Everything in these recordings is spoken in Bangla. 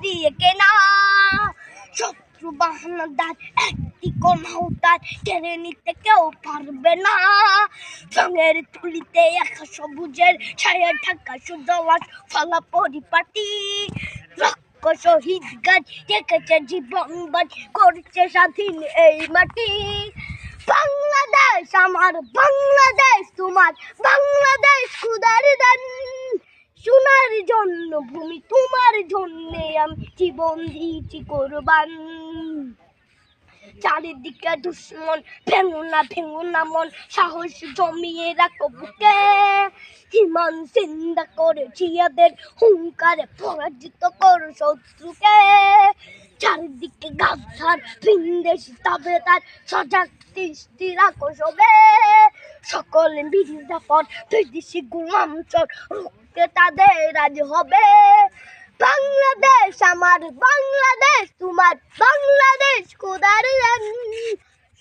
দিয়ে কেনা শত্রু বাহানাদার একটি কোনাও তার কেড়ে নিতে কেউ পারবে না। রঙের তুলিতে একা সবুজের ছায়া ঢাকা সুজলাস ফলা পরিপাটি শহীদ গাছ রেখেছে জীবন বাজ করছে স্বাধীন এই মাটি। বাংলাদেশ আমার, বাংলাদেশ তোমার, বাংলাদেশ খুদার দান। সোনার জন্য ভূমি তোমার জন্যে আমি জীবন দিয়েছি কোরবান। চারিদিকে দুশ্মন ভেঙো না মন, সাহস জমিয়ে রাখো বুকে। হিমান চিন্তা করেছি এদের হুঙ্কারে পরাজিত করো শত্রুকে। চারিদিকে গাছার ভিনদেশি তবে তার সজাগ দৃষ্টি রাখো সবে। সকল বিরোধাপদ বিদেশি গোলাম চোর রুখতে তাদের আজ হবে। বাংলাদেশ আমার, বাংলাদেশ তোমার, বাংলাদেশ খোদার দান।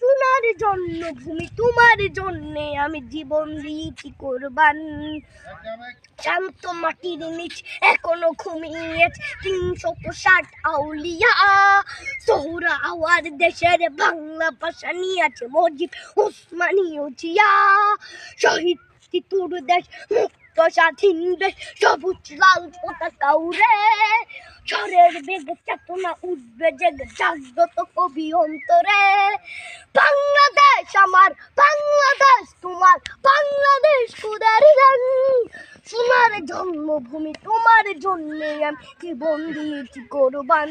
সোনার জন্য ভূমি তোমার জন্যে আমি জীবন দিয়েছি কোরবান। শান্ত মাটির নিচ এখনো ঘুমিয়েছে ৩৬০ আউলিয়া। সোহরা আওয়ার দেশের বাংলা ভাষা নিয়ে আছে মজিব ওসমানীয় জিয়া। শহীদ তিতুর দেশ মুক্ত স্বাধীন দেশ, সবুজ লাল পতাকা উড়ে। ঝড়ের বেগে চেতনা উঠবে জেগে জাগ্রত কবি অন্তরে। বাংলাদেশ আমার, বাংলাদেশ তোমার, বাংলাদেশ খোদার দান। সোনার জন্মভূমি তোমার জন্যে আমি জীবন দিয়েছি কোরবান।